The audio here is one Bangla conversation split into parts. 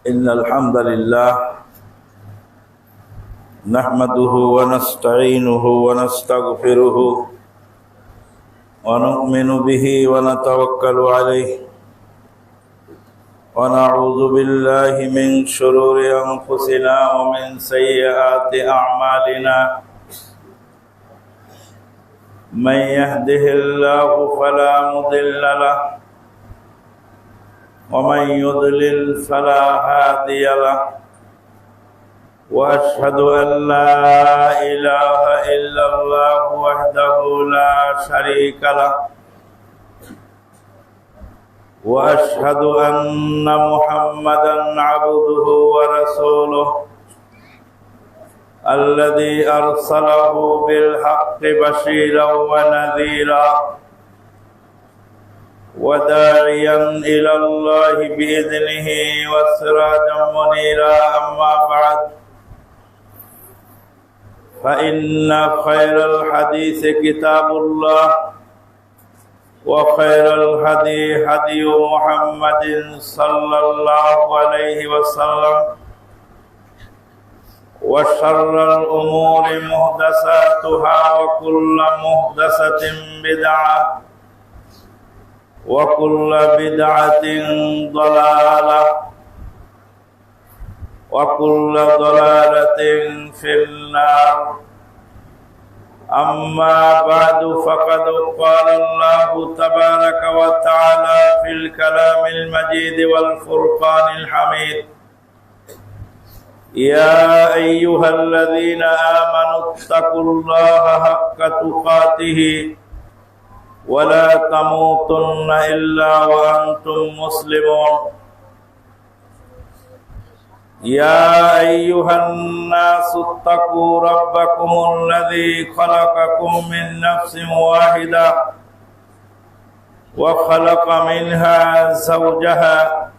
إن الحمد لله نحمده ونستعينه ونستغفره ونؤمن به ونتوكل عليه ونعوذ بالله من شرور أنفسنا ومن سيئات أعمالنا من يهده الله فلا مضل له ومن يضلل فلا هادي له وأشهد أن لا إله إلا الله وحده لا شريك له وأشهد أن محمدا عبده ورسوله الذي أرسله بالحق بشيرا ونذيرا وداعيا إلى الله بإذنه وسراجا منيرا أما بعد فإن خير الحديث كتاب الله وخير الهدي هدي محمد صلى الله عليه وسلم وشر الأمور محدثاتها وكل محدثة بدعة وكل بدعة ضلالة وكل ضلالة في النار أما بعد فقد قال الله تبارك وتعالى في الكلام المجيد والفرقان الحميد يا أيها الذين آمنوا اتقوا الله حق تقاته ولا تموتن إلا وأنتم مسلمون يا أيها الناس اتقوا ربكم الذي خلقكم من نفس واحدة وخلق منها زوجها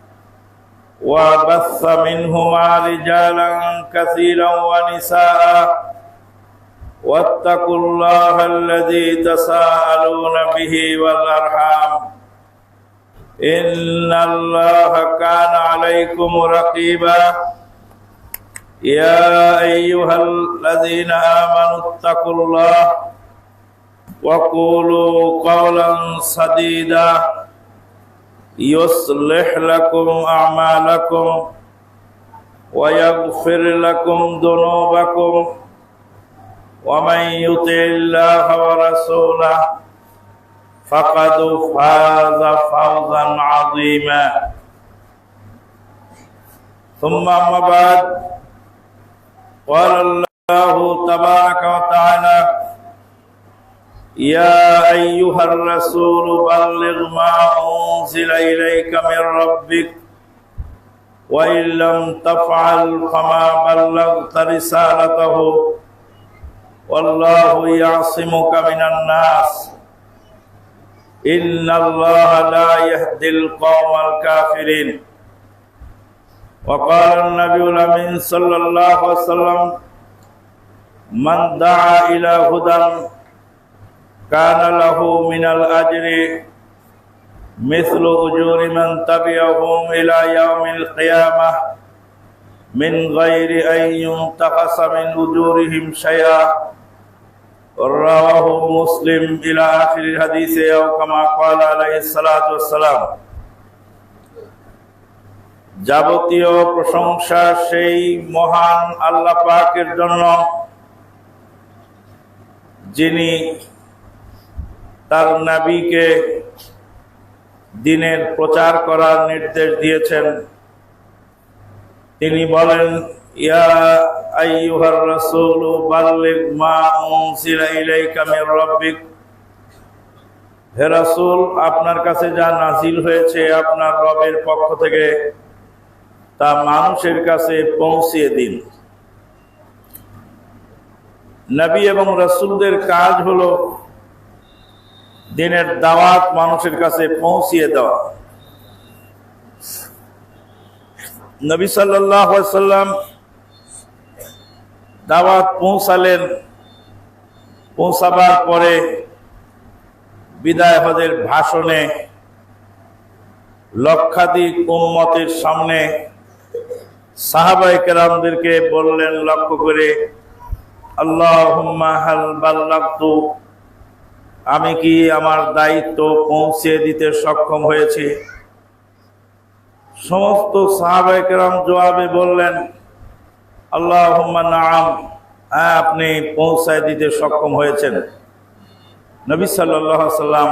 وبث منهما رجالا كثيرا ونساء واتقوا الله الذي تساءلون به والأرحام إن الله كان عليكم رقيبا يا أيها الذين آمنوا اتقوا الله وقولوا قولا سديدا يصلح لكم أعمالكم ويغفر لكم ذنوبكم ومن يطع الله ورسوله فقد فاز فوزا عظيما ثم أما بعد قال الله تبارك وتعالى يا أيها الرسول بلغ ما أنزل إليك من ربك وإن لم تفعل فما بلغت رسالته والله يعصمك من الناس إن الله لا يهدي القوم الكافرين وقال النبي الأمين صلى الله عليه وسلم من دعا إلى هدى كان له من الأجر مثل أجور من تبعهم إلى يوم القيامة من غير أن ينتقص من أجورهم شيئا رواه مسلم إلى آخر الحديث أو كما قال عليه الصلاة والسلام যাবতীয় প্রশংসা সেই মহান আল্লাহ পাকের জন্য যিনি তার নবীকে দ্বীনের প্রচার করার নির্দেশ দিয়েছেন তিনি বলেন ইয়া আইয়ুহার রাসূলু বাল্লিগ মা উনজিলা ইলাইকা মির রাব্বিক হে রাসূল আপনার কাছে যা নাযিল হয়েছে আপনার রবের পক্ষ থেকে তা মানুষের কাছে পৌঁছিয়ে দিন নবী এবং রাসূলদের কাজ হলো দ্বীনের দাওয়াত মানুষের কাছে পৌঁছিয়ে দেওয়া নবী সাল্লাল্লাহু আলাইহি ওয়াসাল্লাম দাওয়াত পৌঁছালেন পৌঁছাবার পরে বিদায় হজের ভাষণে লক্ষাধিক উম্মতের সামনে সাহাবায়ে কেরামদেরকে বললেন লক্ষ্য করে, আল্লাহুম্মা হাল বাল্লাগতু, আমি কি আমার দায়িত্ব পৌঁছে দিতে সক্ষম হয়েছি? সমস্ত সাহাবায়ে কেরাম জবাবে বললেন, আল্লাহুম্মা নাআম, হ্যাঁ আপনি পৌঁছায় দিতে সক্ষম হয়েছেন। নবী সাল্লাল্লাহু আলাইহি সাল্লাম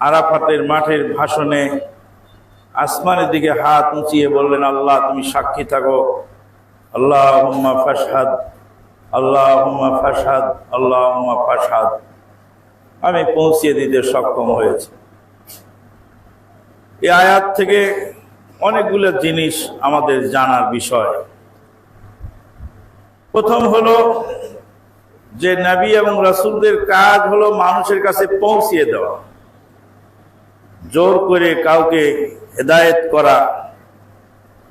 আরাফাতের মাঠের ভাষণে আসমানের দিকে হাত উঁচিয়ে বললেন, আল্লাহ তুমি সাক্ষী থাকো, আল্লাহুম্মা ফাশহাদ, আল্লাহুম্মা ফাশহাদ, আল্লাহুম্মা ফাশহাদ, আমি পৌঁছে দিতে সক্ষম হয়েছি। এই আয়াত থেকে অনেকগুলো জিনিস আমাদের জানার বিষয়। প্রথম হলো যে নবী এবং রাসূলদের কাজ হলো মানুষের কাছে পৌঁছিয়ে দেওয়া, জোর করে কাউকে হেদায়েত করা,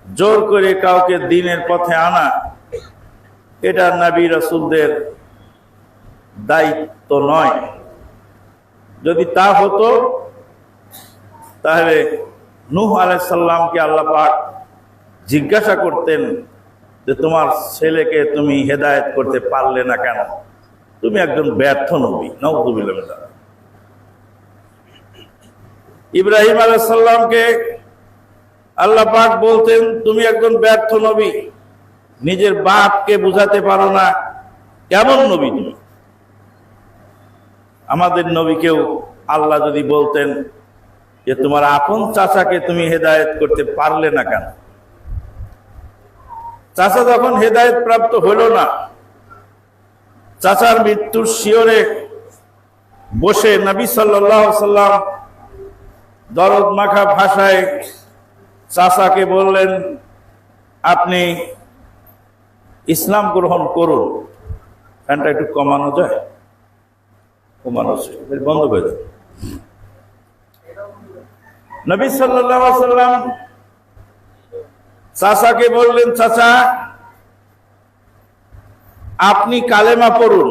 জোর করে কাউকে দ্বীনের পথে আনা, এটা নবী রাসূলদের দায়িত্ব নয়। যদি তা হতো তাহলে নূহ আলাইহিস সালামকে আল্লাহ পাক জিজ্ঞাসা করতেন যে তোমার ছেলেকে তুমি হেদায়েত করতে পারলে না কেন? তুমি একজন ব্যর্থ নবী। নাউযুবিল্লাহ মিন যালিক। ইব্রাহিম আলাইহিস সালামকে আল্লাহ পাক বলতেন তুমি একজন ব্যর্থ নবী, নিজের বাপকে বুঝাতে পারো না, কেমন নবী তুমি? আমাদের নবীকেও আল্লাহ যদি বলতেন যে তোমার আপন চাচাকে তুমি হেদায়েত করতে পারলে না কেন? চাচা যখন হেদায়েত প্রাপ্ত হইল না, চাচার মৃত্যুর শিয়রে বসে নবী সাল্লাল্লাহু আলাইহি সাল্লাম দরদ মাখা ভাষায় চাচাকে বললেন, আপনি ইসলাম গ্রহণ করুন। ফ্যানটা একটু কমানো যায়? কমানো বন্ধ করে দেন। নবী সাল্লাল্লাহু আলাইহি সাল্লাম চাচাকে বললেন, চাচা আপনি কালেমা পড়ুন।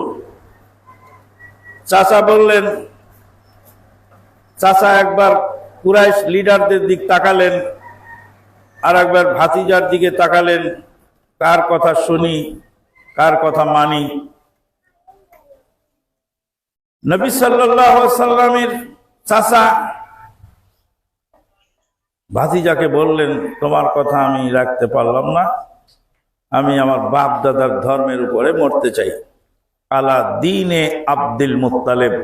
চাচা বললেন, চাচা একবার কুরাইশ লিডারদের দিক তাকালেন, আর একবার ভাতিজার দিকে তাকালেন, কার কথা শুনি, কার কথা মানি? নবী সাল্লাল্লাহু আলাইহি সাল্লামের চাচা ভাতিজাকে বললেন, তোমার কথা আমি রাখতে পারলাম না, আমি আমার বাপ দাদার ধর্মের উপরে মরতে চাই। আলা দ্বীনে আব্দুল মুত্তালিব,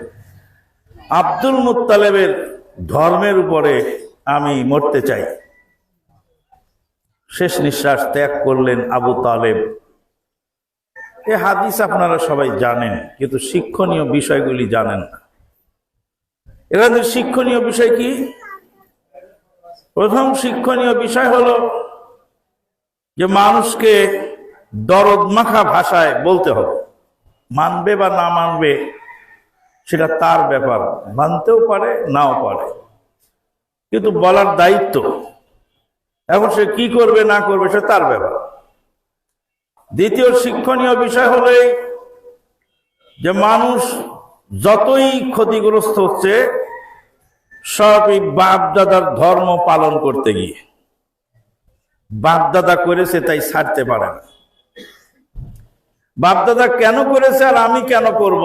আব্দুল মুত্তালিবের ধর্মের উপরে আমি মরতে চাই। শেষ নিঃশ্বাস ত্যাগ করলেন আবু তালেব। এ হাদিস আপনারা সবাই জানেন, কিন্তু শিক্ষণীয় বিষয়গুলি জানেন না। এখানে শিক্ষণীয় বিষয় কি? প্রথম শিক্ষণীয় বিষয় হলো যে মানুষকে দরদ মাখা ভাষায় বলতে হবে। মানবে বা না মানবে সেটা তার ব্যাপার, মানতেও পারে নাও পারে, কিন্তু বলার দায়িত্ব। এখন সে কি করবে না করবে সে তার ব্যাপার। দ্বিতীয় শিক্ষণীয় বিষয় হলো যে মানুষ যতই ক্ষতিগ্রস্ত হচ্ছে সবই বাপ দাদার ধর্ম পালন করতে গিয়ে। বাপ দাদা করেছে তাই ছাড়তে পারে না। বাপ দাদা কেন করেছে আর আমি কেন করব,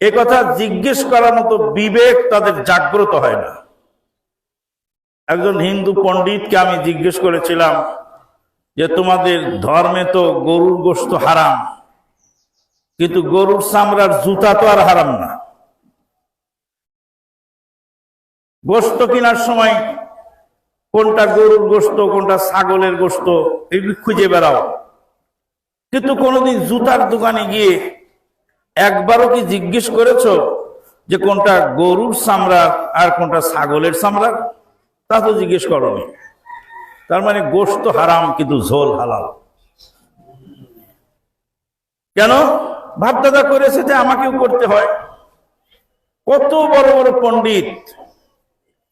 এ কথা জিজ্ঞেস করার মতো বিবেক তাদের জাগ্রত হয় না। একজন হিন্দু পণ্ডিতকে আমি জিজ্ঞেস করেছিলাম যে তোমাদের ধর্মে তো গরুর গোশত হারাম, কিন্তু গরুর চামড়ার জুতা তো আর হারাম না। গোশত কেনার সময় কোনটা গরুর গোশত কোনটা ছাগলের গোশত এগুলি খুঁজে বেড়াও, কিন্তু কোনোদিন জুতার দোকানে গিয়ে একবারও কি জিজ্ঞেস করেছো যে কোনটা গরুর চামড়া আর কোনটা ছাগলের চামড়া? তা তো জিজ্ঞেস করনি। তার মানে গোশত হারাম কিন্তু ঝোল হালাল। কেন? বাপদাদা করেছে যে আমাকেও করতে হয়। কত বড় বড় পণ্ডিত,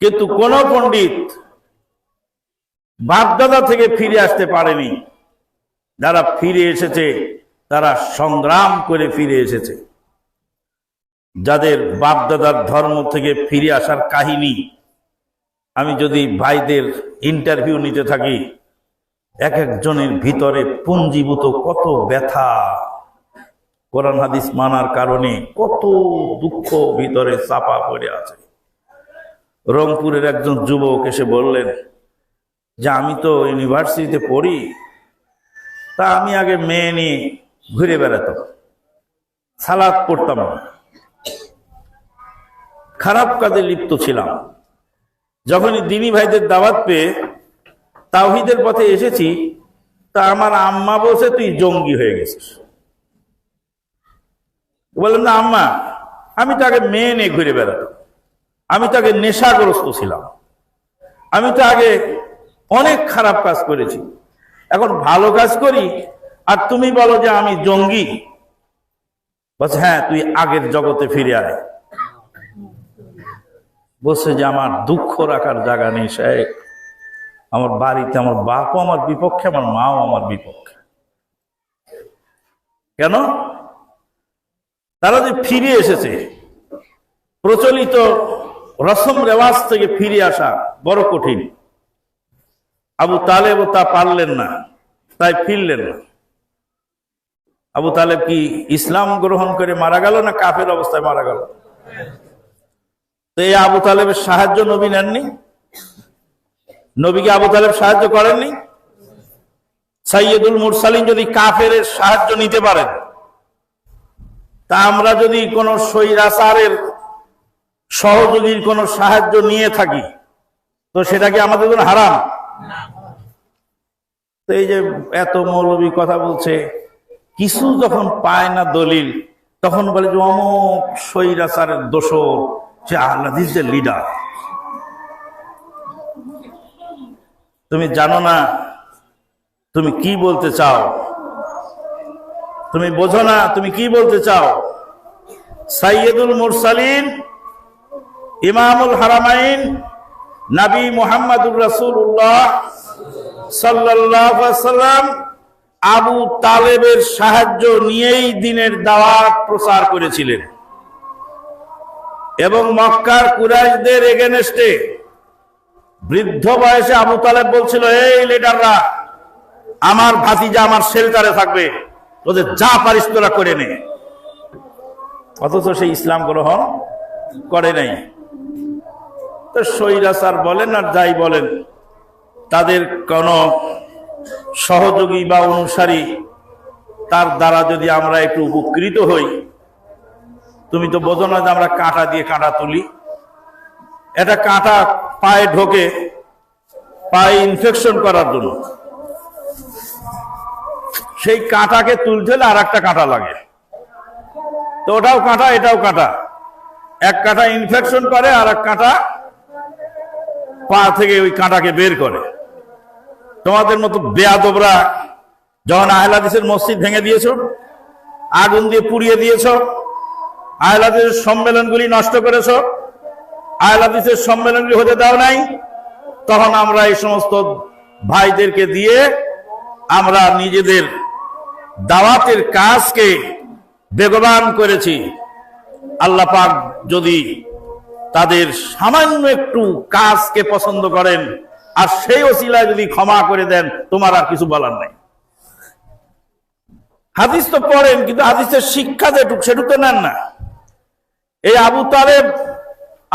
কিন্তু কোন পণ্ডিত বাপদাদা থেকে ফিরে আসতে পারেনি। যারা ফিরে এসেছে তারা সংগ্রাম করে ফিরে এসেছে। যাদের বাপদাদার ধর্ম থেকে ফিরে আসার কাহিনী আমি যদি ভাইদের ইন্টারভিউ নিতে থাকি, এক একজনের ভিতরে পুঞ্জীভূত কত ব্যথা, কোরআন হাদিস মানার কারণে কত দুঃখ ভিতরে চাপা পড়ে আছে। রংপুরের একজন যুবক এসে বললেন যে আমি তো ইউনিভার্সিটিতে পড়ি, তা আমি আগে মেয়ে নিয়ে ঘুরে বেড়াতাম, সালাত পড়তাম না, খারাপ কাজে লিপ্ত ছিলাম। যখনই দিনী ভাইদের দাওয়াত পেয়ে তাওহীদের পথে এসেছি, তা আমার আম্মা বলছে তুই জঙ্গি হয়ে গেছিস। বললাম না আম্মা, আমি তো আগে মেয়ে নিয়ে ঘুরে বেড়াতাম, আমি তো আগে নেশাগ্রস্ত ছিলাম, আমি তো আগে অনেক খারাপ কাজ করেছি, এখন ভালো কাজ করি আর তুমি বলো যে আমি জঙ্গি। বলছে হ্যাঁ, তুই আগের জগতে ফিরে আয়। বলছে যে আমার দুঃখ রাখার জায়গা নেই শেখ, আমার বাড়িতে আমার বাপও আমার বিপক্ষে, আমার মাও আমার বিপক্ষে। কেন? তারা যে ফিরে এসেছে, প্রচলিত রসম রেওয়াজ থেকে ফিরে আসা বড় কঠিন। আবু তালেব তা পারলেন না, তাই ফিরলেন না। আবু তালেব কি ইসলাম গ্রহণ করে মারা গেল না কাফের অবস্থায় মারা গেল? তো এই আবু তালেবের সাহায্য নবী নেননি? নবীকে আবু তালেব সাহায্য করেননি? সাইয়্যিদুল মুরসালিন যদি কাফের সাহায্য নিতে পারেন, তা আমরা যদি কোনো স্বৈরাচারের সহযোগীর কোনো সাহায্য নিয়ে থাকি, তো সেটা কি আমাদের জন্য হারাম? তো এই যে এত মৌলবী কথা বলছে, কিছু যখন পায় না দলিল, তখন বলে যে অমুক স্বৈরাচারের দোসর, সে আহলে হাদিসের লিডার। তুমি জানো না তুমি কি বলতে চাও, তুমি বোঝো না তুমি কি বলতে চাও। সাইয়্যিদুল মুরসালিন, ইমামুল হারামাইন, নবী মুহাম্মদুর রাসূলুল্লাহ সাল্লাল্লাহু আলাইহি ওয়াসাল্লাম আবু তালেবের সাহায্য নিয়েই দ্বীনের দাওয়াত প্রচার করেছিলেন, এবং মক্কার কুরাইশদের এগেনস্টে বৃদ্ধ বয়সে আবু তালেব বলছিল, এই লিডাররা, আমার ভাতিজা আমার শেল্টারে থাকবে, তোদের যা পারিস তোরা করে নে। অথচ সেই ইসলাম গ্রহণ করে নাই। তো স্বৈরাচার বলেন আর যাই বলেন, তাদের কোন সহযোগী বা অনুসারী, তার দ্বারা যদি আমরা একটু উপকৃত হই, তুমি তো বোঝো না যে আমরা কাঁটা দিয়ে কাঁটা তুলি, এটা কাঁটা পায়ে ঢোকে পায়ে ইনফেকশন করার জন্য, সেই কাঁটাকে তুলতে হলে আর একটা কাঁটা লাগে, তো ওটাও কাঁটা এটাও কাঁটা, এক কাঁটা ইনফেকশন করে আর এক কাঁটা পা থেকে ওই কাঁটাকে বের করে। তোমাদের মতো বেয়াদবরা যখন আহলে হাদিসের মসজিদ ভেঙে দিয়েছ, আগুন দিয়ে পুড়িয়ে দিয়েছ, আহলে হাদিসের সম্মেলনগুলি নষ্ট করেছ, আহলে হাদিসের সম্মেলনগুলি হতে দাও নাই, তখন আমরা এই সমস্ত ভাইদেরকে দিয়ে আমরা নিজেদের দাওয়াতের কাজকে বেগবান করেছি। আল্লাহ পাক যদি তাদের সামান্য একটু কাজকে পছন্দ করেন আর সেই ওসিলায় যদি ক্ষমা করে দেন, তোমার আর কিছু বলার নাই। হাদিস তো পড়েন, কিন্তু হাদিসের শিক্ষা যেটুক সেটুক তো নেন না। এই আবু তালেব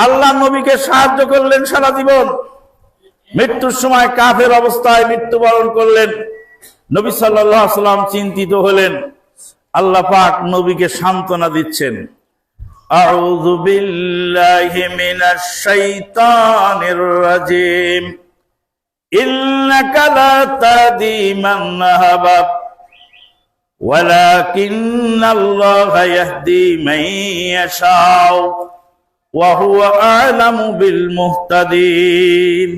আল্লাহ নবীকে সাহায্য করলেন সারা জীবন, মৃত্যুর সময় কাফের অবস্থায় মৃত্যুবরণ করলেন। নবী সাল্লাল্লাহু আলাইহি ওয়াসাল্লাম চিন্তিত হলেন, আল্লাহ পাক নবীকে সান্ত্বনা দিচ্ছেন, আউযু বিল্লাহি মিনাশ শাইতানির রাজিম, ইন্নাকা লা তাহদি মান আহবাব ওয়ালাকিন্নাল্লাহা ইয়াহদি মান ইয়াশাউ ওয়া হুয়া আ'লামু বিল মুহতাদিন।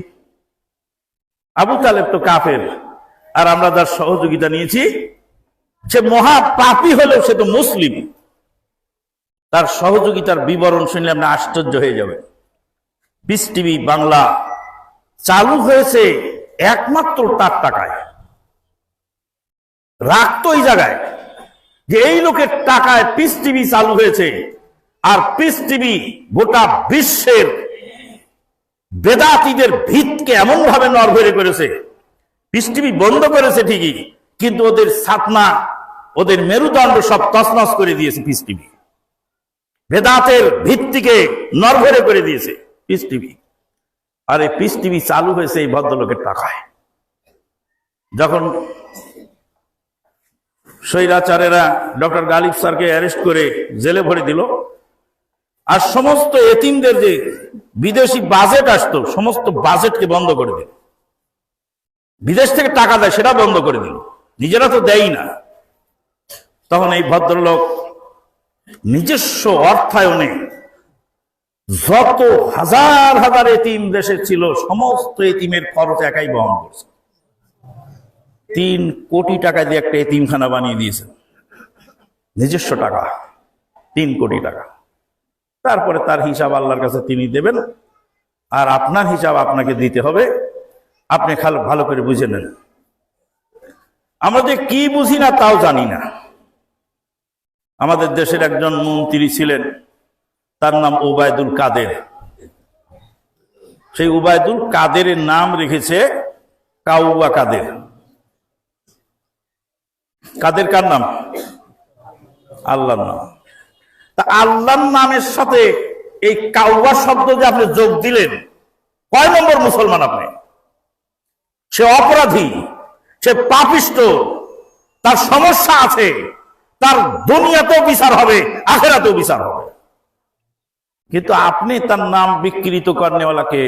আবু তালেব তো কাফের, আর আমরা যার সহযোগিতা নিয়েছি সে মহা পাপী হলেও সে তো মুসলিম। তার সহযোগিতার বিবরণ শুনলে আপনি আশ্চর্য হয়ে যাবে। পিস টিভি বাংলা চালু হয়েছে একমাত্র তার টাকায়। রাখতো এই জায়গায় যে এই লোকের টাকায় পিস টিভি চালু হয়েছে, আর পিস টিভি গোটা বিশ্বের বেদাতীদের ভিতকে এমন ভাবে নড়বড়ে করেছে পিস টিভি বন্ধ করেছে ঠিকই, কিন্তু ওদের ছাতনা, ওদের মেরুদণ্ড সব তছনছ করে দিয়েছে পিস টিভি। বেদাতের ভিত্তিকে নড়বড়ে করে দিয়েছে পিস টিভি। আর এই পিস টিভি চালু হয়েছে এই ভদ্রলোকের টাকায়। যখন স্বৈরাচারেরা ডক্টর গালিব স্যারকে অ্যারেস্ট করে জেলে ভরে দিল, আর সমস্ত এতিমদের যে বিদেশি বাজেট আসতো সমস্ত বাজেটকে বন্ধ করে দিল। বিদেশ থেকে টাকা দেয় সেটা বন্ধ করে দিল, নিজেরা তো দেয় না। তখন এই ভদ্রলোক নিজস্ব অর্থায়নে যত হাজার হাজার এতিম দেশে ছিল সমস্ত এতিমের খরচ একাই বহন করছে। 3 কোটি টাকা দিয়ে একটা এতিমখানা বানিয়ে দিয়েছে, নিজস্ব টাকা 3 কোটি টাকা। তারপরে তার হিসাব আল্লাহর কাছে তিনি দেবেন, আর আপনার হিসাব আপনাকে দিতে হবে। আপনি ভালো করে বুঝে নেন। আমরা যে কি বুঝি না তাও জানি না। আমাদের দেশের একজন মন্ত্রী ছিলেন, তার নাম ওবায়দুল কাদের। সেই ওবায়দুল কাদেরের নাম রেখেছে কাউয়া কাদের। কাদের কার নাম? আল্লাহর নাম। তা আল্লাহর নামের সাথে এই কাউয়া শব্দ যে আপনি যোগ দিলেন, কয় নম্বর মুসলমান আপনি? সে অপরাধী, সে পাপিষ্ট, তার সমস্যা আছে, তার দুনিয়াতেও বিচার হবে, আখিরাতেও বিচার হবে। কিন্তু আপনি তার নাম বিকৃত করনেওয়ালাকে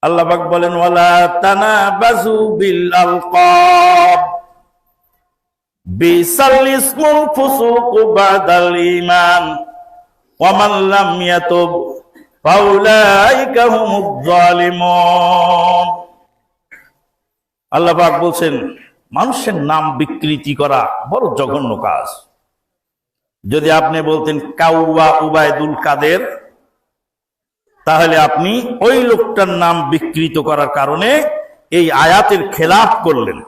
আল্লাহ পাক বলেন ওয়ালা তানাবাজু বিল আলকাব বিসাল ইসমুল ফুসুক বাদাল ঈমান ওয়া মান লাম ইয়াতুব ফাউলাইকা হুমুজ জালিমুন। আল্লাহ পাক বলছেন মানুষের নাম বিকৃতি করা বড় জঘন্য কাজ। যদি আপনি বলতেন কাউয়া উবায়দুল কাদের, তাহলে আপনি ওই লোকটার নাম বিকৃত করার কারণে এই আয়াতের খেলাফ করলেন।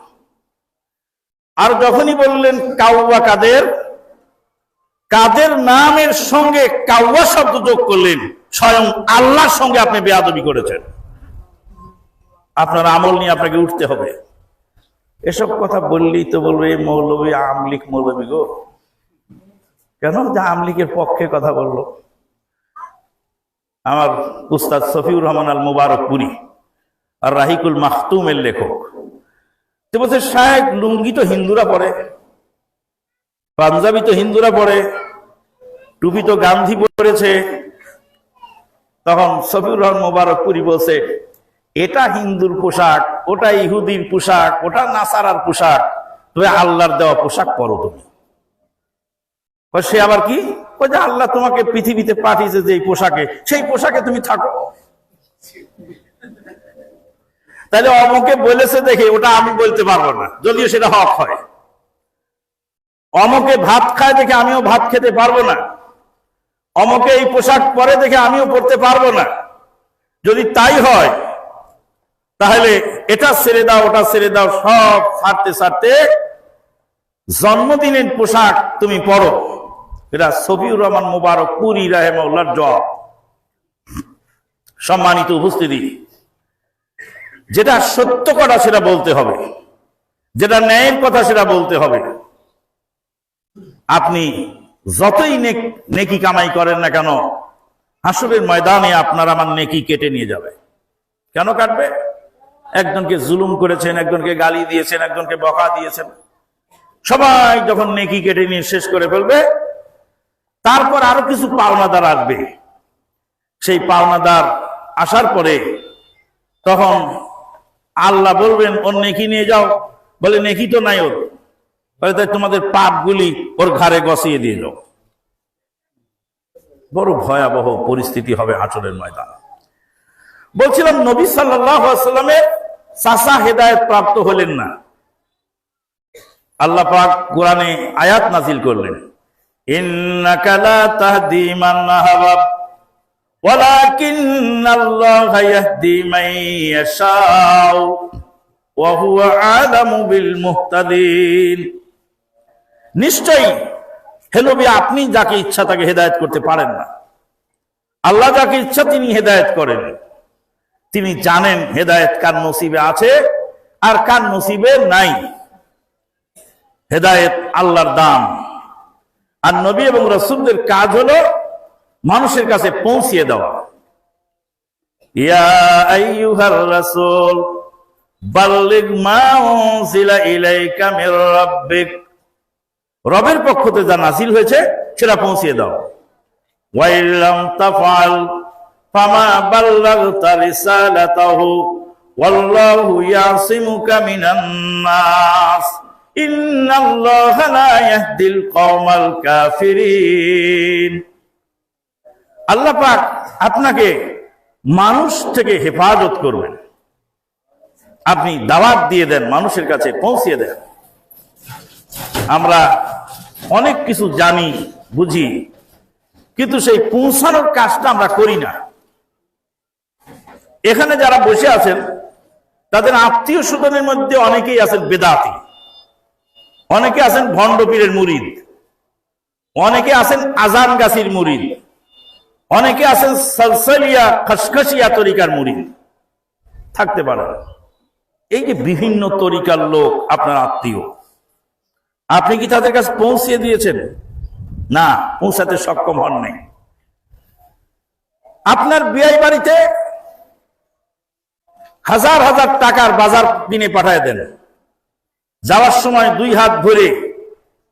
আর যখনই বললেন কাউয়া কাদের, কাদের নামের সঙ্গে কাউয়া শব্দ যোগ করলেন, স্বয়ং আল্লাহর সঙ্গে আপনি বেয়াদবি করেছেন। আপনার আমল নিয়ে আপনাকে উঠতে হবে। এসব কথা বললেই তো বলবে মৌলবী আমলিক মৌলবী গো, কেন যে আমলিকের পক্ষে কথা বললো। আমার উস্তাদ সফিউর রহমান আল মুবারকপুরি আর রাহিকুল মাখতুমের লেখক, তো বলছে শায়েখ লুঙ্গি তো হিন্দুরা পরে, পাঞ্জাবি তো হিন্দুরা পরে, টুপি তো গান্ধী পরেছে। তখন সফিউর রহমান মুবারকপুরি বলছে এটা হিন্দুর পোশাক, ওটা ইহুদির পোশাক, ওটা নাসারার পোশাক, তবে আল্লাহর দেওয়া পোশাক পরো তুমি। সে আবার কি? ওই যে আল্লাহ তোমাকে পৃথিবীতে পাঠিয়েছে যে পোশাকে, সেই পোশাকে তুমি থাকো। তাহলে অমুকে বলেছে দেখে ওটা আমি বলতে পারবো না, যদিও সেটা হক হয়। অমুকে ভাত খায় দেখে আমিও ভাত খেতে পারবো না, অমুকে এই পোশাক পরে দেখে আমিও পরতে পারবো না। যদি তাই হয় তাহলে এটা ছেড়ে দাও, ওটা ছেড়ে দাও, সব ছাড়তে ছাড়তে জন্মদিনের পোশাক তুমি পরো। এটা সফিউর রহমান মুবারকপুরি রাহিমাহুল্লাহর জবাব। সম্মানিত উপস্থিতি, যেটা সত্য কথা সেটা বলতে হবে, যেটা ন্যায়ের কথা সেটা বলতে হবে। আপনি যতই নেকি কামাই করেন না কেন, হাসরের ময়দানে আপনার আমার নেকি কেটে নিয়ে যাবে। কেন কাটবে? একজনকে জুলুম করেছেন, একজনকে গালি দিয়েছেন, একজনকে বকা দিয়েছেন, সবাই যখন নেকি কেটে নিয়ে শেষ করে ফেলবে, তারপর আরো কিছু পাওনাদার আসবে। সেই পাওনাদার আসার পরে তখন আল্লাহ বলবেন ওর নেকি নিয়ে যাও। বলে নেকি তো নাই ওর, বলে তাই তোমাদের পাপগুলি ওর ঘাড়ে গসিয়ে দিয়ে যাও। বড় ভয়াবহ পরিস্থিতি হবে হাসরের ময়দান। বলছিলাম নবী সাল্লাল্লাহু আলাইহি ওয়াসাল্লামের চাচা হেদায়েত প্রাপ্ত হলেন না। আল্লাহ পাক কোরআনে আয়াত নাযিল করলেন, ইন্নাকা লা তাহদি মান আহবাব ওয়ালাকিন্নাল্লাহা ইয়াহদি মান ইয়াশাউ ওয়া হুয়া আ'লামু বিল মুহতাদিন। নিশ্চয়ই হে নবী, আপনি যাকে ইচ্ছা তাকে হেদায়েত করতে পারেন না। আল্লাহ যাকে ইচ্ছা তিনি হেদায়েত করেন। তিনি জানেন হেদায়েত কার নসিবে আছে আর কার নসিবে নাই। হেদায়েত আল্লাহর দান, আর নবী এবং রাসূলদের কাজ হলো মানুষের কাছে পৌঁছিয়ে দেওয়া। ইয়া আইয়ুহার রাসূল বাল্লিগ মা উনজিলা ইলাইকা মির রাব্বিক, রবের পক্ষ থেকে যা নাযিল হয়েছে সেটা পৌঁছিয়ে দাও। ওয়া ইল্লাম তাফআল ফামা বাল্লাগতা রিসালাতাহু ওয়াল্লাহু ইয়াসিমুকা মিনান নাস ইন্নাল্লাহা লা ইয়াহদিল কওমাল কাফিরিন। আল্লাহ পাক আপনাকে মানুষ থেকে হেফাজত করবেন। আপনি দাওয়াত দিয়ে দেন, মানুষের কাছে পৌঁছিয়ে দেন। আমরা অনেক কিছু জানি বুঝি, কিন্তু সেই পৌঁছানোর কাজটা আমরা করি না। এখানে যারা বসে আছেন তাদের আত্মীয় স্বজনের মধ্যে অনেকেই আছেন বেদাতি, অনেকে আছেন ভণ্ড পীরের মুরিদ, অনেকে আছেন আজান গাছির মুরিদ, অনেকে আছেন সালসালিয়া খসখসিয়া তরিকার মুরিদ থাকতে পারে। এই যে বিভিন্ন তরিকার লোক আপনার আত্মীয়, আপনি কি তাদের কাছে পৌঁছিয়ে দিয়েছেন? না, পৌঁছাতে সক্ষম হন নাই। আপনার বিয়ে বাড়িতে হাজার হাজার টাকার বাজার কিনে পাঠায় দেন, যাওয়ার সময় 2 হাত ভরে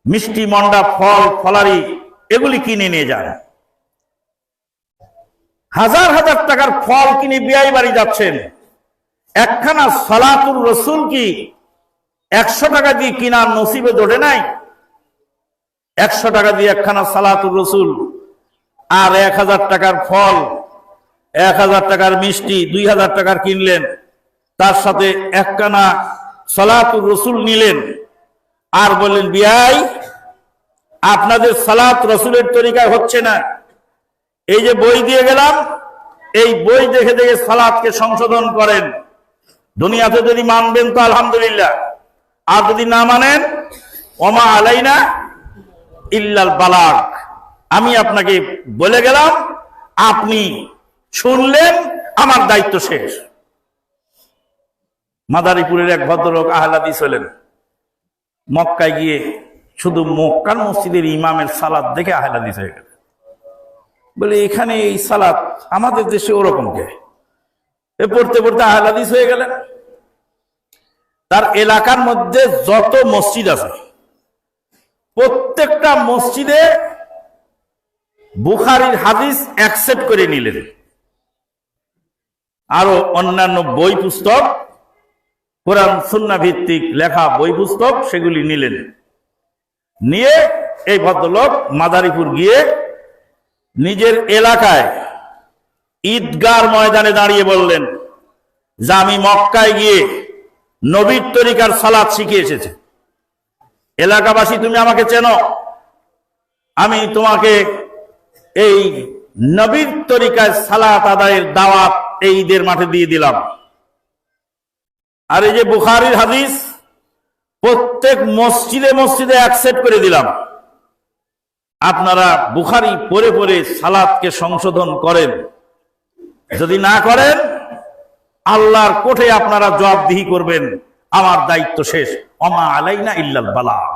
মিষ্টি, মন্ডা, ফল ফলারি এগুলি কিনে নিয়ে যান। হাজার হাজার টাকার ফল কিনে বিয়ে বাড়ি যাচ্ছেন, একখানা সালাতুর রসুল কি 100 টাকা দিয়ে কিনার নসিবে জোটে নাই? 100 টাকা দিয়ে একখানা সালাতুর রসুল আর 1000 টাকার ফল, 1000 টাকার মিষ্টি, 2000 টাকার কিনলেন, তার সাথে একখানা সালাতুর রসুল নিলেন, আর বললেন বিয়াই আপনাদের সালাত রসুলের তরিকায় হচ্ছে না, এই যে বই দিয়ে গেলাম, এই বই দেখে দেখে সালাতকে সংশোধন করেন। দুনিয়াতে যদি মানবেন তো আলহামদুলিল্লাহ, আর যদি না মানেন ওমা আলাইনা ইল্লাল বালাগ। আমি আপনাকে বলে গেলাম, আপনি শুনলেন, আমার দায়িত্ব শেষ। মাদারীপুরের এক ভদ্রলোক আহলাদিস হলেন, মক্কায় গিয়ে শুধু মক্কার মসজিদের ইমামের সালাত দেখে আহলাদিস হয়ে গেল। বলে এখানে এই সালাত আমাদের দেশে ওরকম কে? পড়তে পড়তে আহলাদিস হয়ে গেলেন। তার এলাকার মধ্যে যত মসজিদ আছে প্রত্যেকটা মসজিদে বুখারীর হাদিস অ্যাকসেপ্ট করে নিলেন, আরো অন্যান্য বই পুস্তক, কোরআন সুন্নাহ ভিত্তিক লেখা বই পুস্তক সেগুলি নিলেন। নিয়ে এই ভদ্রলোক মাদারীপুর গিয়ে নিজের এলাকায় ঈদগার ময়দানে দাঁড়িয়ে বললেন যে আমি মক্কায় গিয়ে নবীর তরিকার সালাত শিখে এসেছি। এলাকাবাসী তুমি আমাকে চেনো, আমি তোমাকে এই নবীর তরিকায় সালাত আদায়ের দাওয়াত এই ঈদের মাঠে দিয়ে দিলাম। আর এই যে বুখারীর হাদিস প্রত্যেক মসজিদে মসজিদে অ্যাকসেপ্ট করে দিলাম। আপনারা বুখারী পড়ে পড়ে সালাতকে সংশোধন করেন, যদি না করেন আল্লাহর কোঠে আপনারা জবাবদিহি করবেন, আমার দায়িত্ব শেষ। ওমা আলাইনা ইল্লাল বালাগ।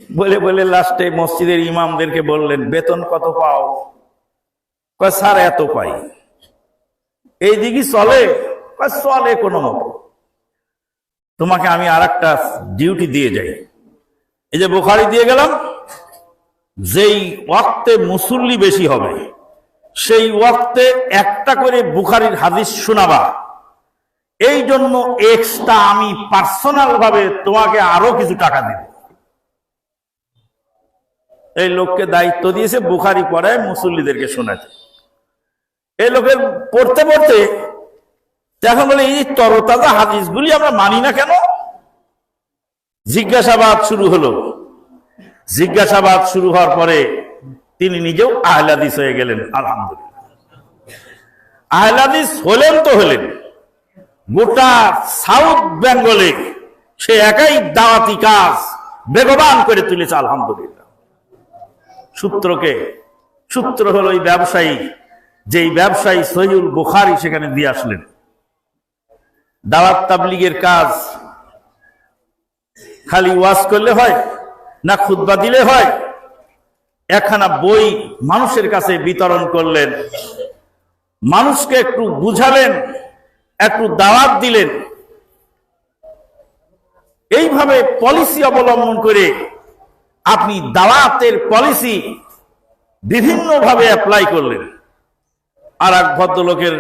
বলে বলে লাস্টে মসজিদের ইমামদেরকে বললেন বেতন কত পাও? কয় স্যার এত পাই। এই দিকে চলে? কয় চলে কোনো মতো। তোমাকে আমি আর একটা ডিউটি দিয়ে যাই, এই যে বুখারী দিয়ে গেলাম, যেই ওয়াক্তে মুসল্লি বেশি হবে সেই ওয়াক্তে একটা করে বুখারীর হাদিস শোনাবা, এই জন্য এক্সট্রা আমি পার্সোনাল ভাবে তোমাকে আরো কিছু টাকা দিব। এই লোককে দায়িত্ব দিয়েছে বুখারী পড়ায় মুসল্লিদেরকে শোনাতে। এই লোকের পড়তে পড়তে এখন বলে এই তরতাজা হাদিসগুলি আমরা মানি না কেন? জিজ্ঞাসাবাদ শুরু হলো। জিজ্ঞাসাবাদ শুরু হওয়ার পরে তিনি নিজেও আহলাদিস হয়ে গেলেন। আলহামদুলিল্লাহ, আহলাদিস হলেন তো হলেন, গোটা সাউথ বেঙ্গলে সে একাই দাওয়াতি কাজ বেগবান করে তুলেছে। আলহামদুলিল্লাহ। সূত্র হলো এই ব্যবসায়ী, যেই ব্যবসায়ী সহিহুল বুখারী সেখানে দিয়ে আসলেন। দাওয়াত তাবলীগের কাজ খালি ওয়াজ করলে হয় না খুতবা দিলে হয়? একখানা বই মানুষের কাছে বিতরণ করলেন, মানুষকে একটু বুঝালেন, একটু দাওয়াত দিলেন, এইভাবে পলিসি অবলম্বন করে আপনি দাওয়াতের পলিসি বিভিন্নভাবে অ্যাপ্লাই করলেন। আর এক ভদ্রলোকের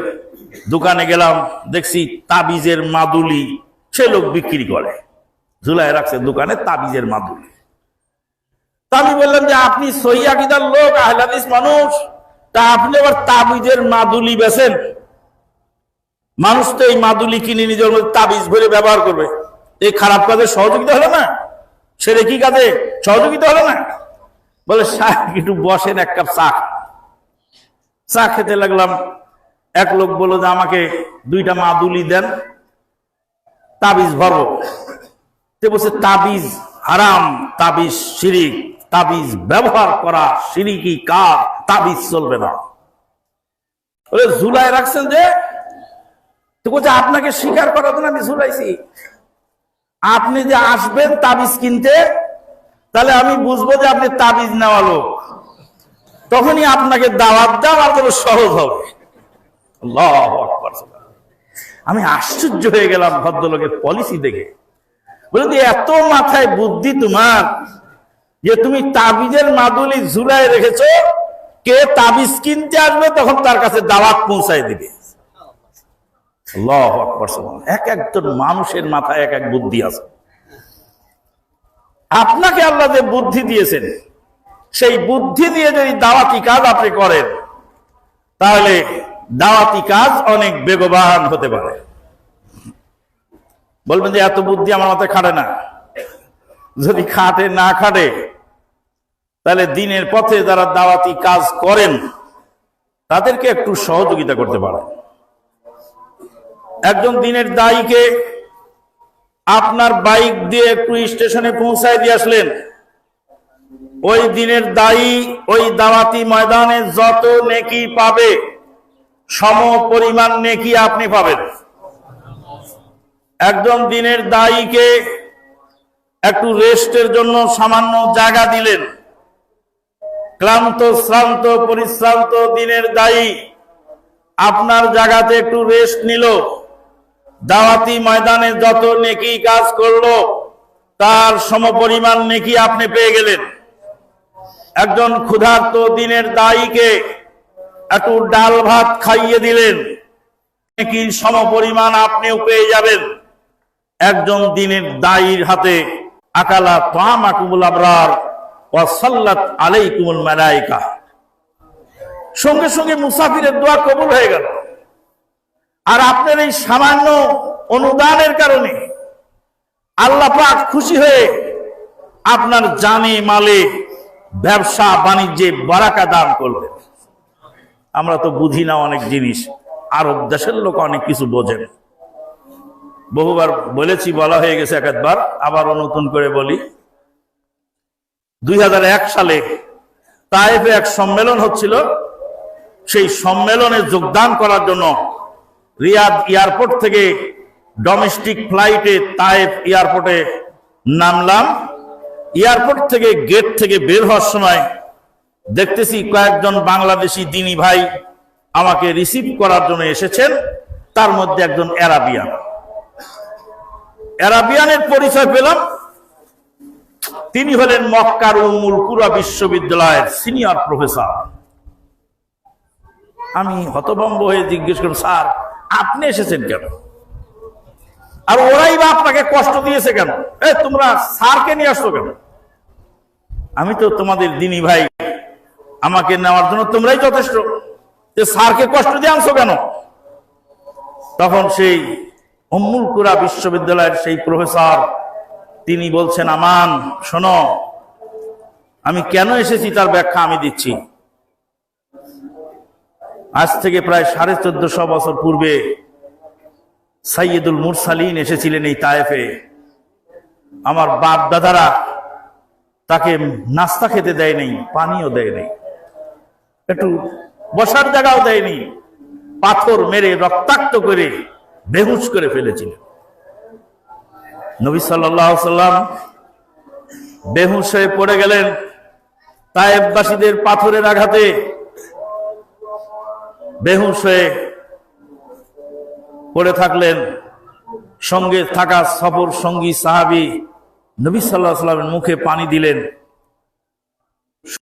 দোকানে গেলাম, দেখছি তাবিজের মাদুলি সে লোক বিক্রি করে, ঝুলাই রাখছে দোকানে তাবিজের মাদুলি। তা আমি বললাম যে আপনি সহিহ আকীদার লোক, আহলে হাদিস মানুষ, তা আপনি আবার তাবিজের মাদুলি বেচেন? মানুষ তো এই মাদুলি কিনে নিজের মধ্যে তাবিজ ভরে ব্যবহার করবে, এই খারাপ কাজে সহযোগিতা হলো না? সেরে কি কাজে সহযোগিতা হলো না? বলে সাহেব একটু বসেন, এক কাপ চা খেতে লাগলাম। এক লোক বলল যে আমাকে 2টা মাদুলি দেন, তাবিজ ভরবো। তে বলছে তাবিজ হারাম, তাবিজ শিরিক, তাবিজ ব্যবহার করা শিরিকি কাজ, তাবিজ চলবে না। বলে ঝুলাই রাখছেন যে? তো বলছে আপনাকে স্বীকার করার জন্য আমি ঝুলাইছি। আপনি যে আসবেন তাবিজ কিনতে, তাহলে আমি বুঝবো যে আপনি তাবিজ নেওয়া লোক, তখনই আপনাকে দাওয়াত দেওয়া আমার সহজ হবে। আল্লাহু আকবার। আমি আশ্চর্য হয়ে গেলাম ভদ্রলোকের পলিসি দেখে। বলে এত মাথায় বুদ্ধি তোমার যে তুমি তাবিজের মাদুলি ঝুলাই রেখেছো, কে তাবিজ কিনতে আসবে তখন তার কাছে দাওয়াত পৌঁছায় দিবে। আল্লাহু আকবার। এক একজন মানুষের মাথায় এক এক বুদ্ধি আছে। আপনাকে আল্লাহ যে বুদ্ধি দিয়েছেন, সেই বুদ্ধি দিয়ে যদি দাওয়াতি কাজ আপনি করেন, তাহলে দাওয়াতি কাজ অনেক বেগবান হতে পারে। বলবেন যে এত বুদ্ধি আমার মাথায় খাটে না। যদি খাটে না খাটে, তাহলে দিনের পথে যারা দাওয়াতি কাজ করেন তাদেরকে একটু সহযোগিতা করতে পারে। একজন দিনের দায়ীকে আপনার বাইক দিয়ে একটু স্টেশনে পৌঁছায় দিয়ে আসলেন, ওই দিনের দায়ী ওই দাওয়াতি ময়দানে যত নেকি পাবে সম পরিমাণ নেকি আপনি পাবেন। একজন দিনের দায়ীকে একটু রেস্টের জন্য সামান্য জায়গা দিলেন, ক্লান্ত শ্রান্ত পরিশ্রান্ত দিনের দায়ী আপনার জায়গাতে একটু রেস্ট নিল, দাওয়াতি ময়দানে যত নেকি কাজ করলো তার সমপরিমাণ নেকি আপনি পেয়ে গেলেন। একজন ক্ষুধার্ত দিনের দায়ীকে একটু ডাল ভাত খাইয়ে দিলেন, নেকি সমপরিমাণ আপনিও পেয়ে যাবেন। একজন দিনের দায়ীর হাতে আকালা তামাকুমুল আবরার ওয়া সাল্লাত আলাইকুমুল মালায়েকা, সঙ্গে সঙ্গে মুসাফিরের দোয়া কবুল হয়ে গেল। আর আপনার এই সামান্য অনুদানের কারণে আল্লাহ পাক খুশি হয়ে আপনার জানে মালে ব্যবসা বাণিজ্যে বারাকা দান করবেন। আমরা তো বুঝি না অনেক জিনিস, আরব দেশের লোক অনেক কিছু বোঝেন। বহুবার বলেছি, বলা হয়ে গেছে একবার, আবারও নতুন করে বলি। 2001 সালে তায়েফে এক সম্মেলন হচ্ছিল। সেই সম্মেলনে যোগদান করার জন্য রিয়াদ এয়ারপোর্ট থেকে ডোমেস্টিক ফ্লাইটে তায়েফ এয়ারপোর্টে নামলাম। এয়ারপোর্ট থেকে গেট থেকে বের হওয়ার সময় দেখতেছি কয়েকজন বাংলাদেশি দিনী ভাই আমাকে রিসিভ করার জন্য এসেছেন। তার মধ্যে একজন আরাবিয়ানের পরিচয় পেলাম। তিনি হলেন মক্কার উম্মুল কুরা বিশ্ববিদ্যালয়ের সিনিয়র প্রফেসর। আমি হতভম্ব হয়ে জিজ্ঞেস করলাম, স্যার আপনি এসেছেন কেন? আর ওরাই বা আপনাকে কষ্ট দিয়েছে কেন? তোমরা স্যারকে নিয়ে আসছো কেন? আমি তো তোমাদের দিনী ভাই, আমাকে নেওয়ার জন্য তোমরাই যথেষ্ট, স্যারকে কষ্ট দিয়ে আনছো কেন? তখন সেই উম্মুল কুরা বিশ্ববিদ্যালয়ের সেই প্রফেসর তিনি বলছেন, আমান শোনো, আমি কেন এসেছি তার ব্যাখ্যা আমি দিচ্ছি। আজ থেকে প্রায় 1450 বছর পূর্বে সাইয়্যিদুল মুরসালিন এসেছিলেন এই তায়েফে। আমার বাপ দাদারা তাকে নাস্তা খেতে দেয়নি, পানিও দেয়নি, একটু বসার জায়গাও দেয়নি। পাথর মেরে রক্তাক্ত করে বেহুশ করে ফেলেছিলেন। নবী সাল্লাল্লাহু আলাইহি সাল্লাম বেহুশ হয়ে পড়ে গেলেন। তায়েফবাসীদের পাথরের আঘাতে বেহুশ হয়ে পড়ে থাকলেন। সঙ্গে থাকা সফর সঙ্গী সাহাবী নবী সাল্লাল্লাহু আলাইহি সাল্লামের মুখে পানি দিলেন।